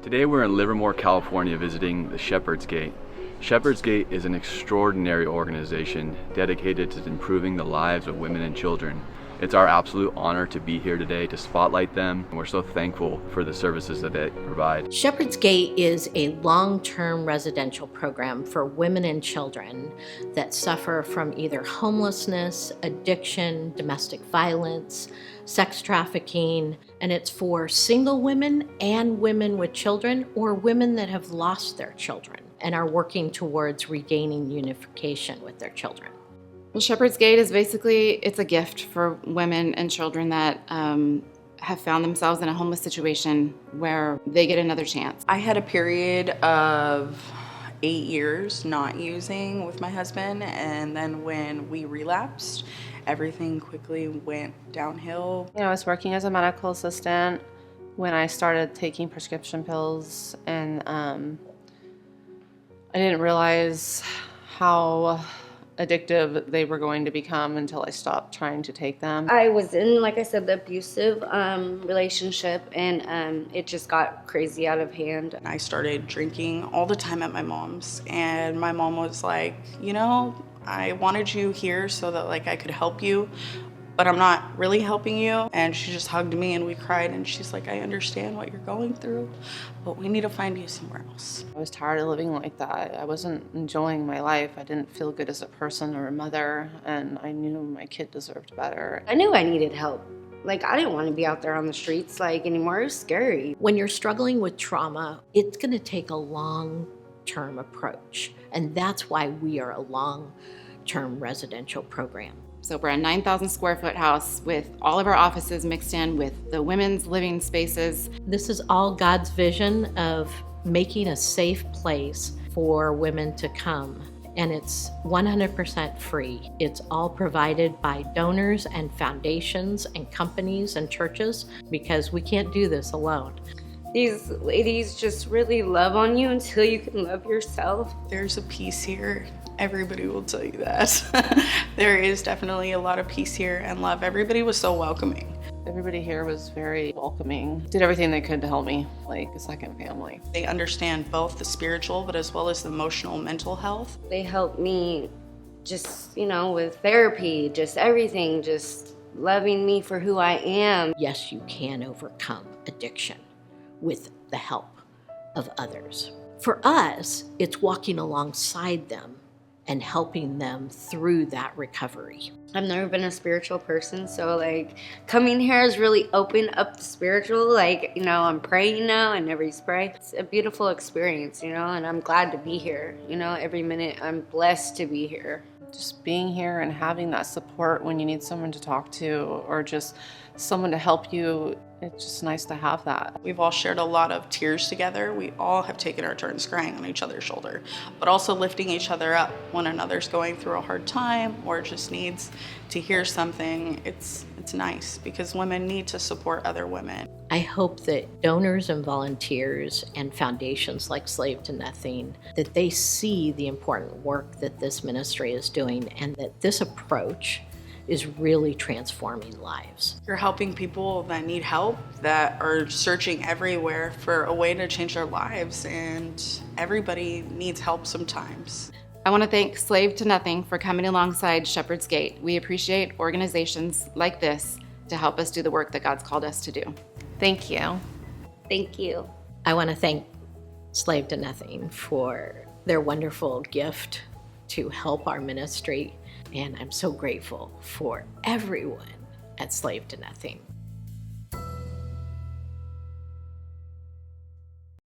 Today we're in Livermore, California visiting the Shepherd's Gate. Shepherd's Gate is an extraordinary organization dedicated to improving the lives of women and children. It's our absolute honor to be here today to spotlight them, and we're so thankful for the services that they provide. Shepherd's Gate is a long-term residential program for women and children that suffer from either homelessness, addiction, domestic violence, sex trafficking, and it's for single women and women with children or women that have lost their children and are working towards regaining unification with their children. Well, Shepherd's Gate is basically, it's a gift for women and children that have found themselves in a homeless situation where they get another chance. I had a period of 8 years not using with my husband, and then when we relapsed, everything quickly went downhill. I was working as a medical assistant when I started taking prescription pills, and I didn't realize how addictive they were going to become until I stopped trying to take them. I was in, like I said, the abusive relationship, and it just got crazy out of hand. I started drinking all the time at my mom's, and my mom was like, you know, I wanted you here so that I could help you, but I'm not really helping you. And she just hugged me and we cried, and she's like, I understand what you're going through, but we need to find you somewhere else. I was tired of living like that. I wasn't enjoying my life. I didn't feel good as a person or a mother, and I knew my kid deserved better. I knew I needed help. I didn't want to be out there on the streets anymore. It was scary. When you're struggling with trauma, it's going to take a long-term approach, and that's why we are a long-term residential program. So we're a 9,000 square foot house with all of our offices mixed in with the women's living spaces. This is all God's vision of making a safe place for women to come, and it's 100% free. It's all provided by donors and foundations and companies and churches, because we can't do this alone. These ladies just really love on you until you can love yourself. There's a peace here. Everybody will tell you that. There is definitely a lot of peace here and love. Everybody was so welcoming. Everybody here was very welcoming, did everything they could to help me, like a second family. They understand both the spiritual but as well as the emotional, mental health. They helped me just, with therapy, just everything, just loving me for who I am. Yes, you can overcome addiction with the help of others. For us, it's walking alongside them and helping them through that recovery. I've never been a spiritual person, so coming here has really opened up the spiritual. I'm praying now, I never used to pray. It's a beautiful experience, and I'm glad to be here. Every minute I'm blessed to be here. Just being here and having that support when you need someone to talk to or just someone to help you, it's just nice to have that. We've all shared a lot of tears together. We all have taken our turns crying on each other's shoulder, but also lifting each other up when another's going through a hard time or just needs to hear something. It's nice because women need to support other women. I hope that donors and volunteers and foundations like Slave to Nothing, that they see the important work that this ministry is doing, and that this approach is really transforming lives. You're helping people that need help, that are searching everywhere for a way to change their lives, and everybody needs help sometimes. I want to thank Slave to Nothing for coming alongside Shepherd's Gate. We appreciate organizations like this to help us do the work that God's called us to do. Thank you. Thank you. I want to thank Slave to Nothing for their wonderful gift to help our ministry, and I'm so grateful for everyone at Slave to Nothing.